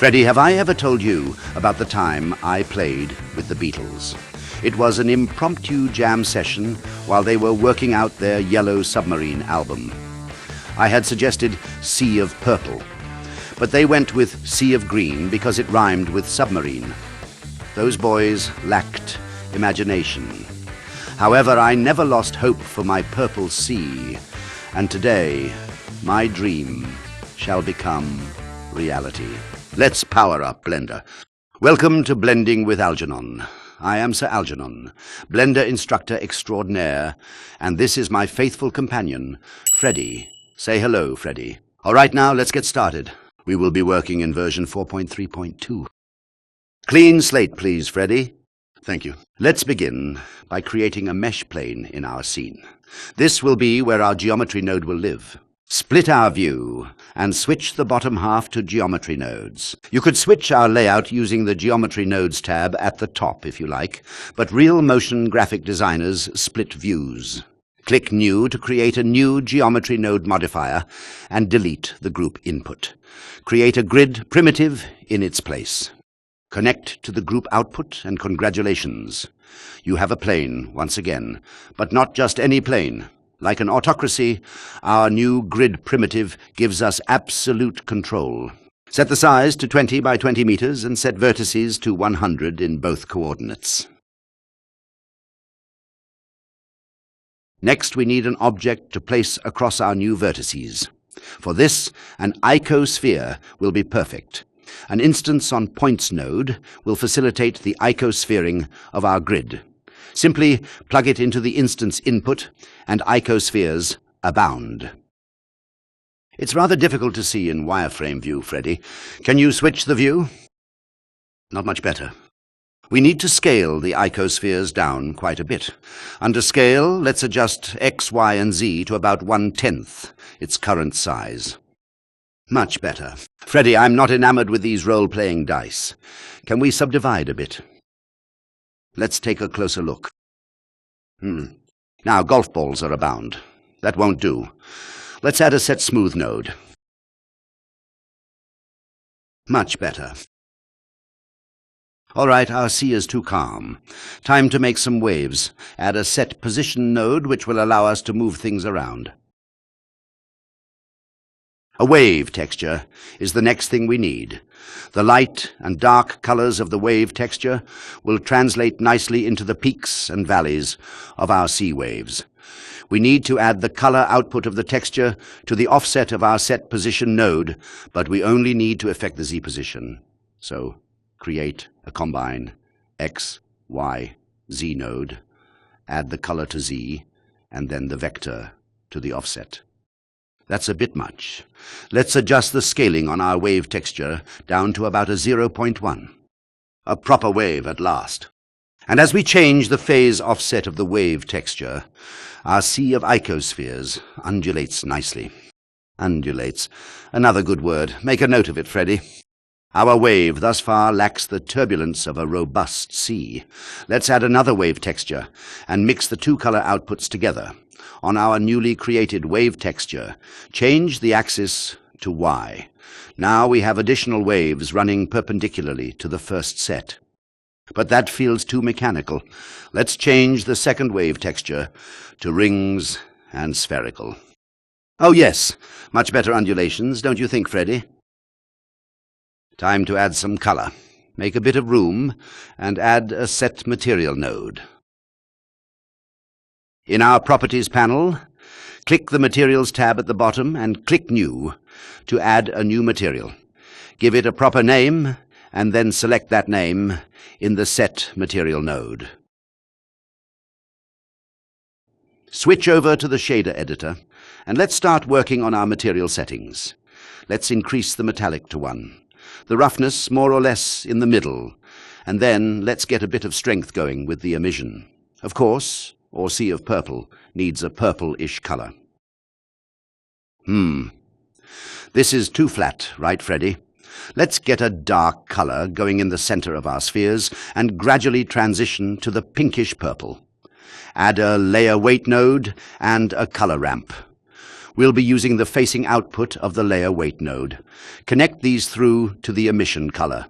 Freddie, have I ever told you about the time I played with the Beatles? It was an impromptu jam session while they were working out their Yellow Submarine album. I had suggested Sea of Purple, but they went with Sea of Green because it rhymed with submarine. Those boys lacked imagination. However, I never lost hope for my purple sea, and today my dream shall become reality. Let's power up, Blender. Welcome to Blending with Algernon. I am Sir Algernon, Blender Instructor Extraordinaire, and this is my faithful companion, Freddie. Say hello, Freddie. All right, now let's get started. We will be working in version 4.3.2. Clean slate, please, Freddie. Thank you. Let's begin by creating a mesh plane in our scene. This will be where our geometry node will live. Split our view and switch the bottom half to Geometry Nodes. You could switch our layout using the Geometry Nodes tab at the top if you like, but real motion graphic designers split views. Click New to create a new Geometry Node modifier and delete the group input. Create a grid primitive in its place. Connect to the group output and congratulations. You have a plane once again, but not just any plane. Like an autocracy, our new grid primitive gives us absolute control. Set the size to 20 by 20 meters and set vertices to 100 in both coordinates. Next, we need an object to place across our new vertices. For this, an icosphere will be perfect. An instance on Points node will facilitate the icospheering of our grid. Simply plug it into the instance input, and icospheres abound. It's rather difficult to see in wireframe view, Freddie. Can you switch the view? Not much better. We need to scale the icospheres down quite a bit. Under Scale, let's adjust X, Y, and Z to about 1/10 its current size. Much better. Freddie, I'm not enamored with these role-playing dice. Can we subdivide a bit? Let's take a closer look. Now, golf balls are abound. That won't do. Let's add a set smooth node. Much better. All right, our sea is too calm. Time to make some waves. Add a set position node which will allow us to move things around. A wave texture is the next thing we need. The light and dark colors of the wave texture will translate nicely into the peaks and valleys of our sea waves. We need to add the color output of the texture to the offset of our set position node, but we only need to affect the Z position. So create a combine X, Y, Z node, add the color to Z, and then the vector to the offset. That's a bit much. Let's adjust the scaling on our wave texture down to about a 0.1. A proper wave at last. And as we change the phase offset of the wave texture, our sea of icospheres undulates nicely. Undulates. Another good word. Make a note of it, Freddie. Our wave thus far lacks the turbulence of a robust sea. Let's add another wave texture and mix the two color outputs together. On our newly created wave texture, change the axis to Y. Now we have additional waves running perpendicularly to the first set. But that feels too mechanical. Let's change the second wave texture to rings and spherical. Oh yes, much better undulations, don't you think, Freddie? Time to add some color. Make a bit of room and add a set material node. In our Properties panel, click the Materials tab at the bottom and click New to add a new material. Give it a proper name and then select that name in the Set Material node. Switch over to the shader editor and let's start working on our material settings. Let's increase the metallic to 1. The roughness more or less in the middle, and then let's get a bit of strength going with the emission. Of course, or Sea of Purple needs a purple-ish color. This is too flat, right, Freddie? Let's get a dark color going in the center of our spheres and gradually transition to the pinkish purple. Add a layer weight node and a color ramp. We'll be using the facing output of the layer weight node. Connect these through to the emission color.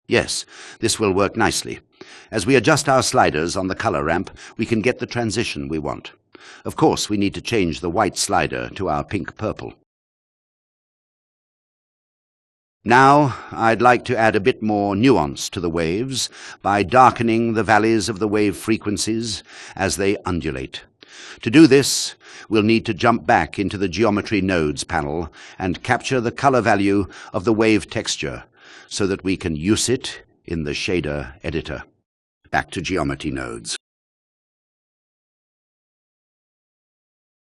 Yes, this will work nicely. As we adjust our sliders on the color ramp, we can get the transition we want. Of course, we need to change the white slider to our pink-purple. Now, I'd like to add a bit more nuance to the waves by darkening the valleys of the wave frequencies as they undulate. To do this, we'll need to jump back into the Geometry Nodes panel and capture the color value of the wave texture so that we can use it in the shader editor. Back to Geometry Nodes.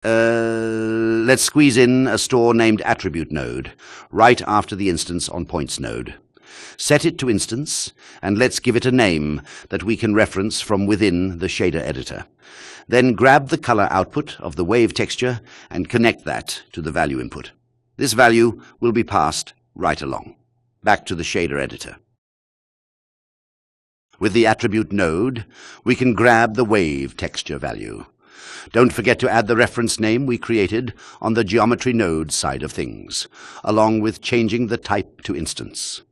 Let's squeeze in a store named Attribute Node, right after the Instance on Points node. Set it to Instance, and let's give it a name that we can reference from within the shader editor. Then grab the color output of the wave texture and connect that to the value input. This value will be passed right along. Back to the shader editor. With the Attribute node, we can grab the wave texture value. Don't forget to add the reference name we created on the Geometry Node side of things, along with changing the type to Instance.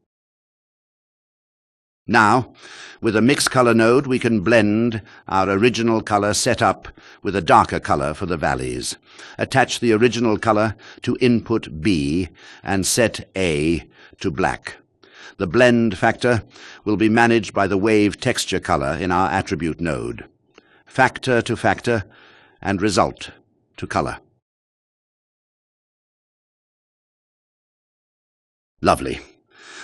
Now, with a Mix Color node, we can blend our original color set up with a darker color for the valleys. Attach the original color to input B and set A to black. The blend factor will be managed by the wave texture color in our Attribute node. Factor to factor, and result to color. Lovely.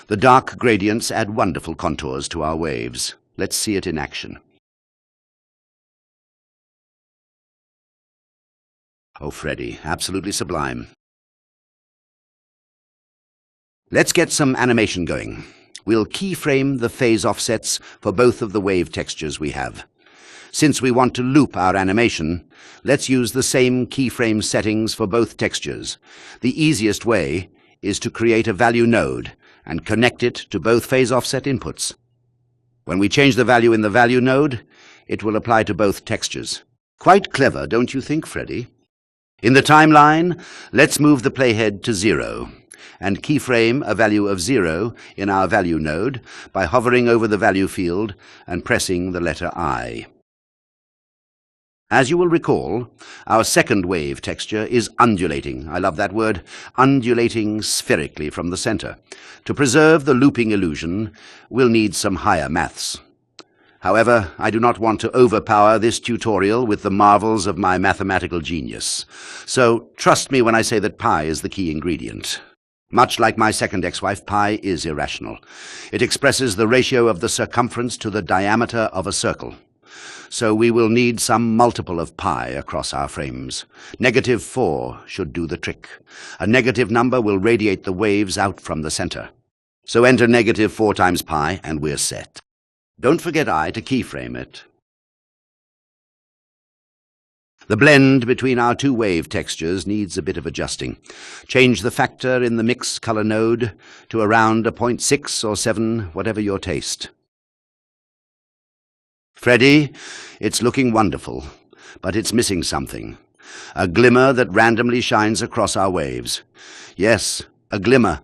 The dark gradients add wonderful contours to our waves. Let's see it in action. Oh, Freddy, absolutely sublime. Let's get some animation going. We'll keyframe the phase offsets for both of the wave textures we have. Since we want to loop our animation, let's use the same keyframe settings for both textures. The easiest way is to create a value node and connect it to both phase offset inputs. When we change the value in the value node, it will apply to both textures. Quite clever, don't you think, Freddy? In the timeline, let's move the playhead to 0 and keyframe a value of 0 in our value node by hovering over the value field and pressing the letter I. As you will recall, our second wave texture is undulating. I love that word, undulating spherically from the center. To preserve the looping illusion, we'll need some higher maths. However, I do not want to overpower this tutorial with the marvels of my mathematical genius. So trust me when I say that pi is the key ingredient. Much like my second ex-wife, pi is irrational. It expresses the ratio of the circumference to the diameter of a circle. So we will need some multiple of pi across our frames. -4 should do the trick. A negative number will radiate the waves out from the center. So enter -4 times pi and we're set. Don't forget I to keyframe it. The blend between our two wave textures needs a bit of adjusting. Change the factor in the Mix Color node to around a 0.6 or 7, whatever your taste. Freddy, it's looking wonderful, but it's missing something. A glimmer that randomly shines across our waves. Yes, a glimmer.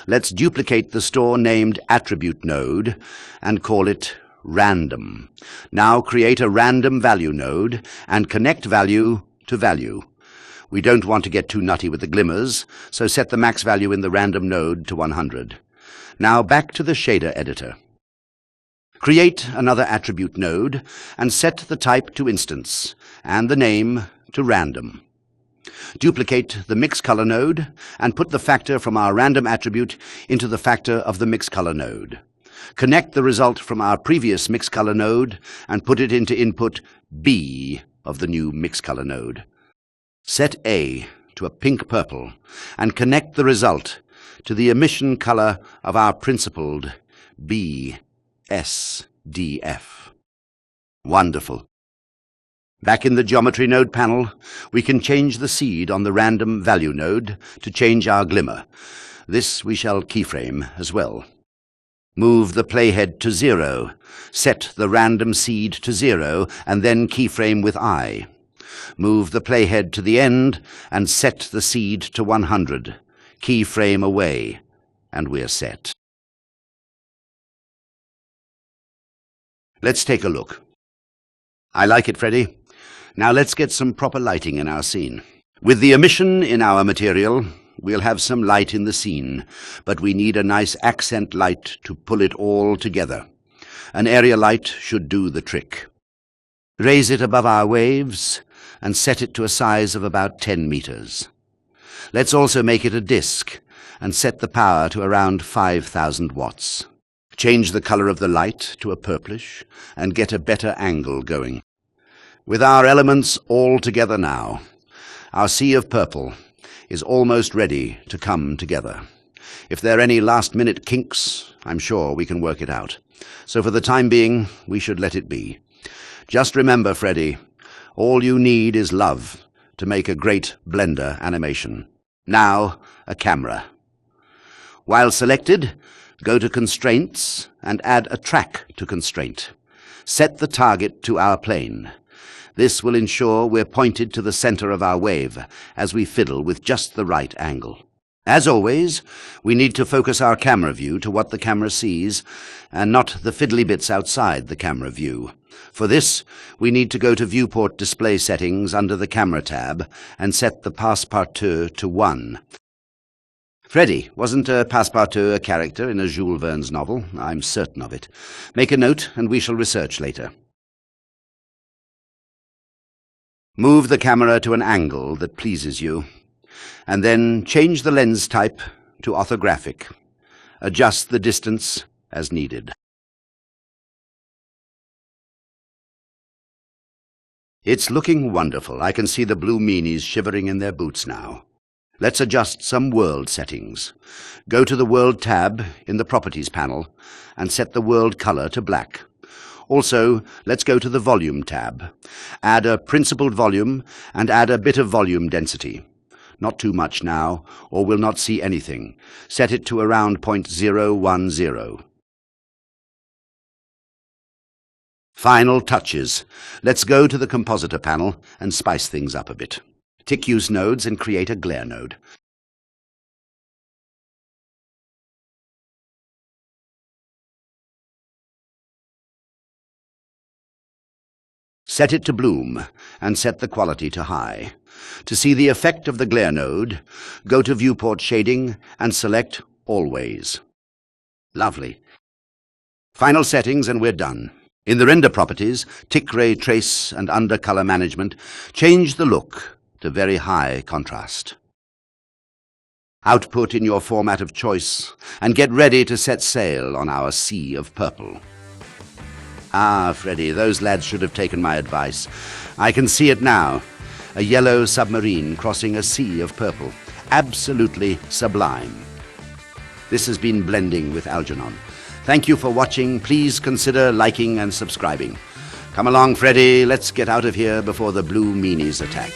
Let's duplicate the store named Attribute node and call it Random. Now create a random value node and connect value to value. We don't want to get too nutty with the glimmers, so set the max value in the random node to 100. Now back to the shader editor. Create another attribute node and set the type to Instance and the name to Random. Duplicate the Mix Color node and put the factor from our random attribute into the factor of the Mix Color node. Connect the result from our previous Mix Color node and put it into input B of the new Mix Color node. Set A to a pink-purple and connect the result to the emission color of our principled BSDF. Wonderful. Back in the Geometry Node panel, we can change the seed on the Random Value node to change our glimmer. This we shall keyframe as well. Move the playhead to 0. Set the random seed to 0 and then keyframe with I. Move the playhead to the end and set the seed to 100. Keyframe away, and we're set. Let's take a look. I like it, Freddy. Now let's get some proper lighting in our scene. With the emission in our material, we'll have some light in the scene, but we need a nice accent light to pull it all together. An area light should do the trick. Raise it above our waves and set it to a size of about 10 meters. Let's also make it a disk and set the power to around 5,000 watts. Change the color of the light to a purplish and get a better angle going. With our elements all together now, our sea of purple is almost ready to come together. If there are any last-minute kinks, I'm sure we can work it out. So for the time being, we should let it be. Just remember, Freddy, all you need is love to make a great Blender animation. Now, a camera. While selected, go to Constraints and add a track to Constraint. Set the target to our plane. This will ensure we're pointed to the center of our wave as we fiddle with just the right angle. As always, we need to focus our camera view to what the camera sees and not the fiddly bits outside the camera view. For this, we need to go to Viewport Display Settings under the Camera tab and set the Passepartout to 1. Freddy, wasn't Passepartout a character in a Jules Verne's novel? I'm certain of it. Make a note and we shall research later. Move the camera to an angle that pleases you, and then change the lens type to orthographic. Adjust the distance as needed. It's looking wonderful. I can see the blue meanies shivering in their boots now. Let's adjust some world settings. Go to the World tab in the Properties panel and set the world color to black. Also, let's go to the Volume tab. Add a principled volume and add a bit of volume density. Not too much now, or we'll not see anything. Set it to around 0.010. Final touches. Let's go to the Compositor panel and spice things up a bit. Tick Use Nodes and create a glare node. Set it to bloom and set the quality to high. To see the effect of the glare node, go to Viewport Shading and select Always. Lovely. Final settings and we're done. In the render properties, tick ray trace and undercolor management, change the look to very high contrast. Output in your format of choice and get ready to set sail on our sea of purple. Ah, Freddy, those lads should have taken my advice. I can see it now. A yellow submarine crossing a sea of purple. Absolutely sublime. This has been Blending with Algernon. Thank you for watching. Please consider liking and subscribing. Come along, Freddy. Let's get out of here before the blue meanies attack.